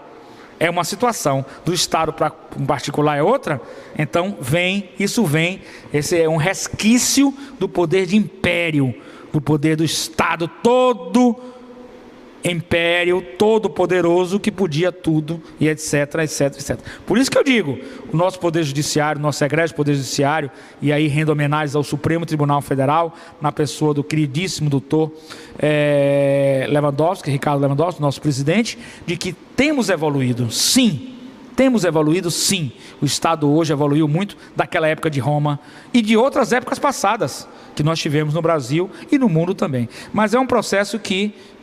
É uma situação do Estado para com o particular é outra. Então esse é um resquício do poder de império, do poder do Estado todo império, todo poderoso, que podia tudo, e etc, etc, etc. Por isso que eu digo, o nosso Poder Judiciário, o nosso egrégio Poder Judiciário, e aí rendo homenagens ao Supremo Tribunal Federal, na pessoa do queridíssimo doutor Lewandowski, Ricardo Lewandowski, nosso presidente, de que temos evoluído, sim. Temos evoluído, sim. O Estado hoje evoluiu muito daquela época de Roma e de outras épocas passadas que nós tivemos no Brasil e no mundo também. Mas é um processo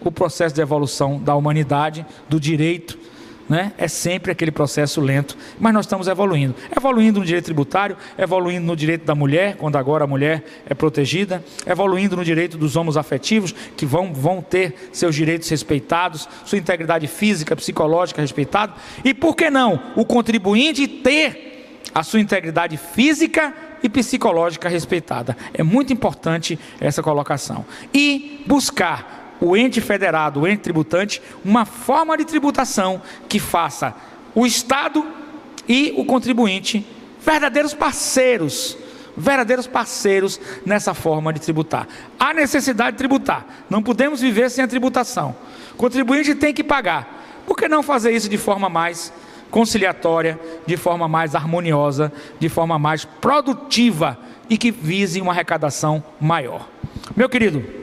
o processo de evolução da humanidade, do direito, né, é sempre aquele processo lento, mas nós estamos evoluindo. Evoluindo no direito tributário, evoluindo no direito da mulher, quando agora a mulher é protegida, evoluindo no direito dos homoafetivos, que vão ter seus direitos respeitados, sua integridade física, psicológica respeitada, e por que não o contribuinte ter a sua integridade física e psicológica respeitada. É muito importante essa colocação. E buscar o ente federado, o ente tributante, uma forma de tributação que faça o Estado e o contribuinte verdadeiros parceiros nessa forma de tributar. Há necessidade de tributar, não podemos viver sem a tributação. O contribuinte tem que pagar. Por que não fazer isso de forma mais conciliatória, de forma mais harmoniosa, de forma mais produtiva e que vise uma arrecadação maior? Meu querido.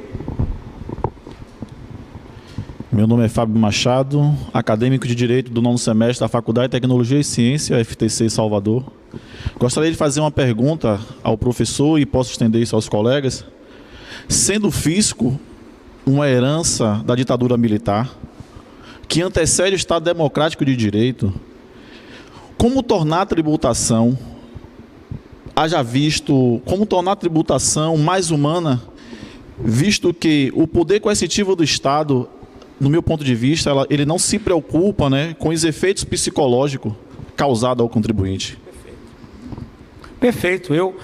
Meu nome é Fábio Machado, acadêmico de Direito do 9º semestre da Faculdade de Tecnologia e Ciência, FTC Salvador. Gostaria de fazer uma pergunta ao professor e posso estender isso aos colegas. Sendo o fisco uma herança da ditadura militar, que antecede o Estado democrático de direito, como tornar a tributação, como tornar a tributação mais humana, visto que o poder coercitivo do Estado, no meu ponto de vista, ele não se preocupa, né, com os efeitos psicológicos causados ao contribuinte. Perfeito, eu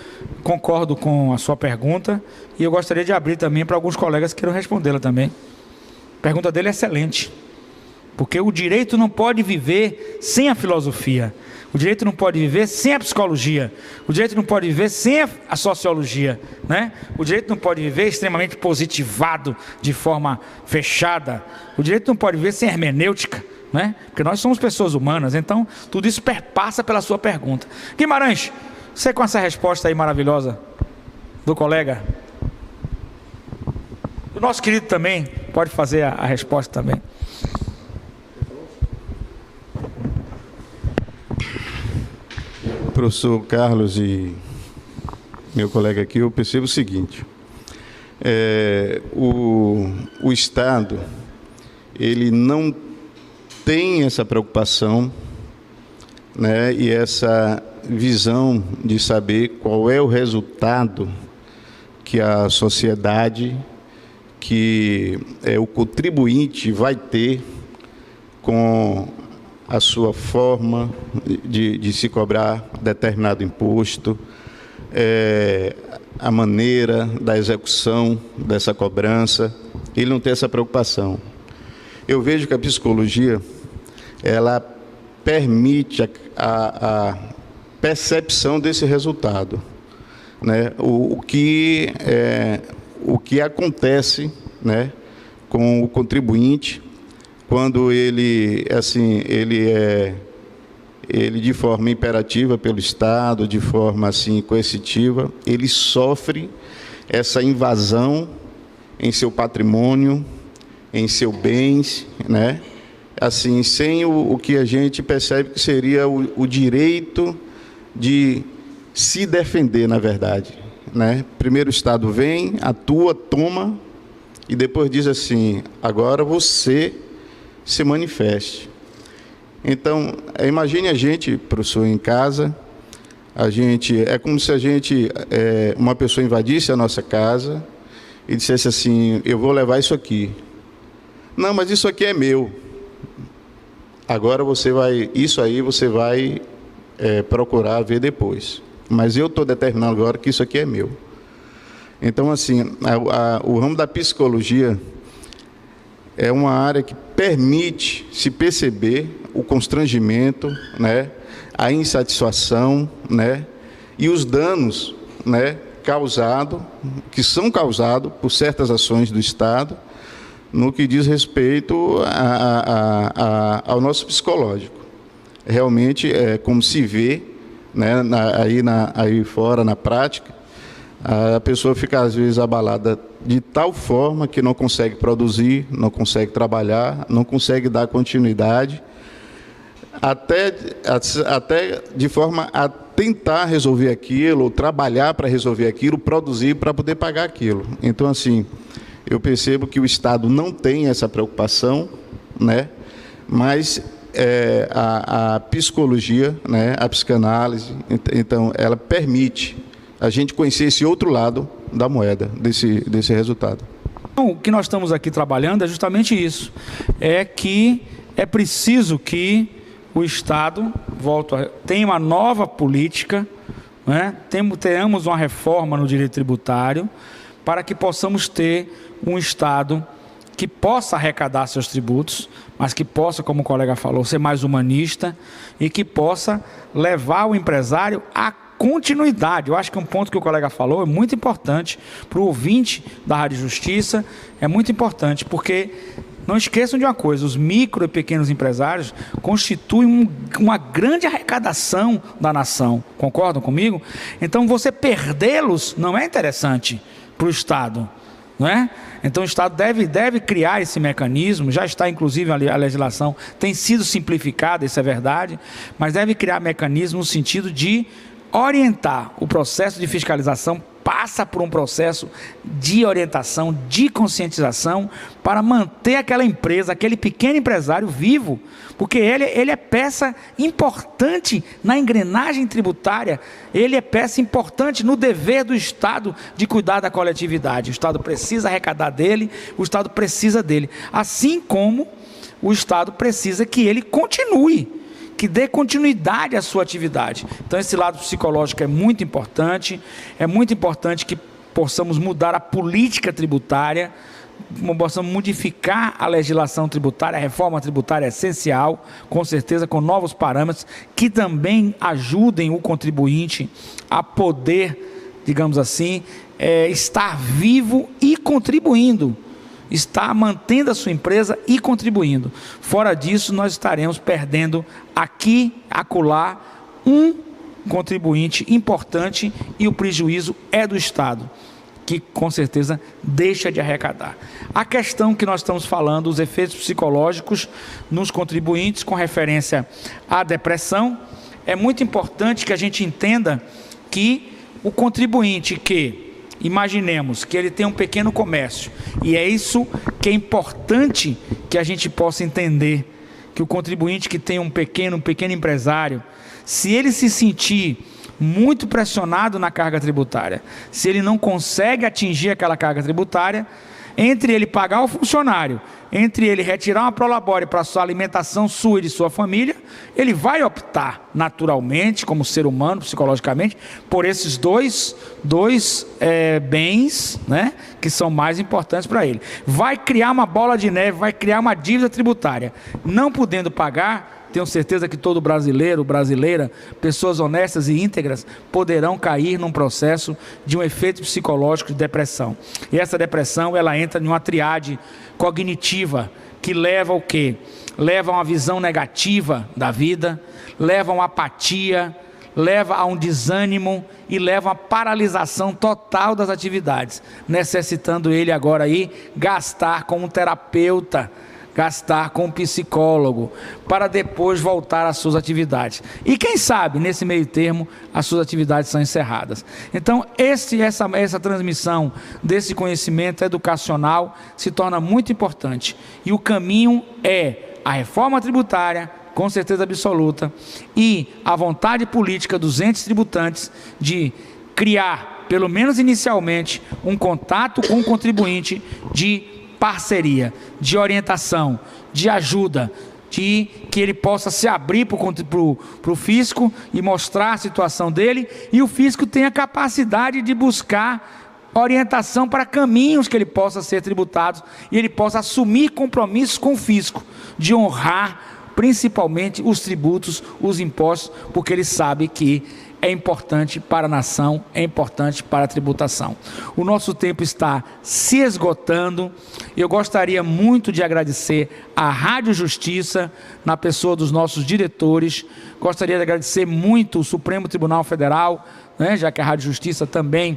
concordo com a sua pergunta e eu gostaria de abrir também para alguns colegas que queiram respondê-la também. A pergunta dele é excelente, porque o direito não pode viver sem a filosofia, o direito não pode viver sem a psicologia, o direito não pode viver sem a sociologia, né? O direito não pode viver extremamente positivado, de forma fechada, o direito não pode viver sem hermenêutica, né? Porque nós somos pessoas humanas, então tudo isso perpassa pela sua pergunta. Guimarães, você com essa resposta aí maravilhosa do colega, o nosso querido também pode fazer a resposta também. Professor Carlos e meu colega aqui, eu percebo o seguinte, o Estado, ele não tem essa preocupação, né, e essa visão de saber qual é o resultado que a sociedade, que o contribuinte vai ter com a sua forma de se cobrar determinado imposto, a maneira da execução dessa cobrança, ele não tem essa preocupação. Eu vejo que a psicologia, ela permite a percepção desse resultado, né? O que acontece, né, com o contribuinte quando ele de forma imperativa pelo Estado, de forma assim coercitiva, ele sofre essa invasão em seu patrimônio, em seus bens, né? assim, sem o que a gente percebe que seria o direito de se defender, na verdade, né? Primeiro o Estado vem, atua, toma, e depois diz assim, agora você se manifeste. Então, imagine a gente, professor, em casa, é como se uma pessoa invadisse a nossa casa e dissesse assim, eu vou levar isso aqui. Não, mas isso aqui é meu. Agora isso aí você vai procurar ver depois. Mas eu estou determinando agora que isso aqui é meu. Então, assim, o ramo da psicologia é uma área que permite se perceber o constrangimento, né, a insatisfação, né, e os danos, né, que são causados por certas ações do Estado, no que diz respeito ao nosso psicológico. Realmente, como se vê, né, aí fora, na prática, a pessoa fica, às vezes, abalada de tal forma que não consegue produzir, não consegue trabalhar, não consegue dar continuidade, até de forma a tentar resolver aquilo, trabalhar para resolver aquilo, produzir para poder pagar aquilo. Então, assim, eu percebo que o Estado não tem essa preocupação, né? Mas a psicologia, né, a psicanálise, então, ela permite a gente conhecer esse outro lado da moeda, desse resultado. Então, o que nós estamos aqui trabalhando é justamente isso, é que é preciso que o Estado tenha uma nova política, né? Tenhamos uma reforma no direito tributário, para que possamos ter um Estado que possa arrecadar seus tributos, mas que possa, como o colega falou, ser mais humanista e que possa levar o empresário a continuidade. Eu acho que um ponto que o colega falou é muito importante para o ouvinte da Rádio Justiça, é muito importante, porque não esqueçam de uma coisa, os micro e pequenos empresários constituem uma grande arrecadação da nação, concordam comigo? Então, você perdê-los não é interessante para o Estado, não é? Então, o Estado deve criar esse mecanismo, já está, inclusive, a legislação tem sido simplificada, isso é verdade, mas deve criar mecanismo no sentido de orientar. O processo de fiscalização passa por um processo de orientação, de conscientização, para manter aquela empresa, aquele pequeno empresário vivo, porque ele é peça importante na engrenagem tributária, ele é peça importante no dever do Estado de cuidar da coletividade. O Estado precisa arrecadar dele, o Estado precisa dele, assim como o Estado precisa que ele continue, que dê continuidade à sua atividade. Então, esse lado psicológico é muito importante que possamos mudar a política tributária, possamos modificar a legislação tributária, a reforma tributária é essencial, com certeza, com novos parâmetros, que também ajudem o contribuinte a poder, digamos assim, estar vivo e contribuindo, está mantendo a sua empresa e contribuindo. Fora disso, nós estaremos perdendo aqui, acolá, um contribuinte importante, e o prejuízo é do Estado, que com certeza deixa de arrecadar. A questão que nós estamos falando, os efeitos psicológicos nos contribuintes com referência à depressão, é muito importante que a gente entenda que o contribuinte imaginemos que ele tem um pequeno comércio, e é isso que é importante que a gente possa entender, que o contribuinte que tem um pequeno empresário, se ele se sentir muito pressionado na carga tributária, se ele não consegue atingir aquela carga tributária, entre ele pagar o funcionário, entre ele retirar uma prolabore para a sua alimentação sua e de sua família, ele vai optar naturalmente, como ser humano, psicologicamente, por esses dois bens, né, que são mais importantes para ele. Vai criar uma bola de neve, vai criar uma dívida tributária. Não podendo pagar, tenho certeza que todo brasileiro, brasileira, pessoas honestas e íntegras, poderão cair num processo de um efeito psicológico de depressão. E essa depressão, ela entra em uma triade cognitiva, que leva ao quê? Leva a uma visão negativa da vida, leva a uma apatia, leva a um desânimo e leva a uma paralisação total das atividades, necessitando ele agora aí gastar com um terapeuta, gastar com um psicólogo, para depois voltar às suas atividades. E quem sabe, nesse meio termo, as suas atividades são encerradas. Então, essa transmissão desse conhecimento educacional se torna muito importante. E o caminho é a reforma tributária, com certeza absoluta, e a vontade política dos entes tributantes de criar, pelo menos inicialmente, um contato com o contribuinte de parceria, de orientação, de ajuda, de que ele possa se abrir para o fisco e mostrar a situação dele, e o fisco tenha capacidade de buscar orientação para caminhos que ele possa ser tributado e ele possa assumir compromissos com o fisco, de honrar principalmente os tributos, os impostos, porque ele sabe que é importante para a nação, é importante para a tributação. O nosso tempo está se esgotando. Eu gostaria muito de agradecer à Rádio Justiça, na pessoa dos nossos diretores. Gostaria de agradecer muito o Supremo Tribunal Federal, já que a Rádio Justiça também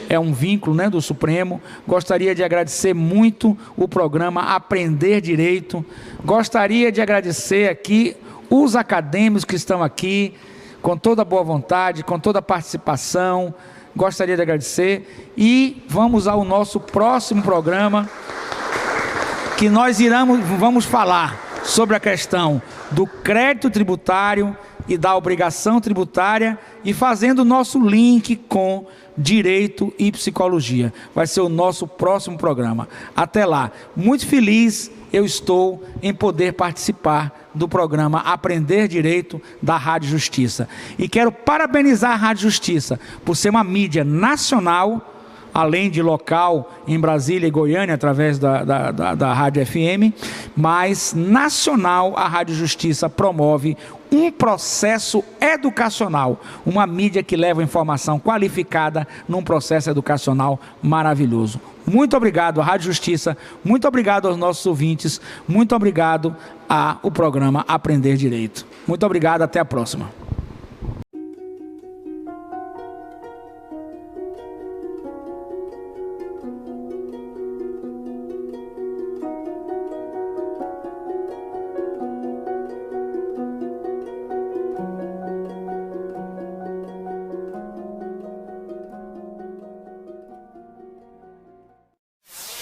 é um vínculo do Supremo. Gostaria de agradecer muito o programa Aprender Direito. Gostaria de agradecer aqui os acadêmicos que estão aqui, com toda a boa vontade, com toda a participação. Gostaria de agradecer. E vamos ao nosso próximo programa, que nós vamos falar sobre a questão do crédito tributário e da obrigação tributária, e fazendo o nosso link com direito e psicologia. Vai ser o nosso próximo programa. Até lá. Muito feliz eu estou em poder participar do programa Aprender Direito da Rádio Justiça. E quero parabenizar a Rádio Justiça por ser uma mídia nacional, além de local em Brasília e Goiânia, através da Rádio FM, mas nacional. A Rádio Justiça promove um processo educacional, uma mídia que leva informação qualificada num processo educacional maravilhoso. Muito obrigado à Rádio Justiça, muito obrigado aos nossos ouvintes, muito obrigado ao programa Aprender Direito. Muito obrigado, até a próxima.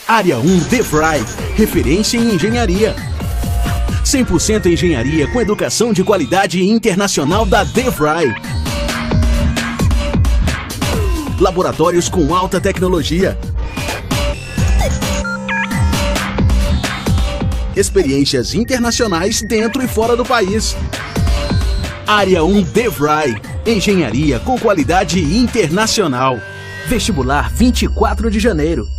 Área 1 DeVry, referência em engenharia. 100% engenharia com educação de qualidade internacional da DeVry. Laboratórios com alta tecnologia. Experiências internacionais dentro e fora do país. Área 1 DeVry, engenharia com qualidade internacional. Vestibular 24 de janeiro.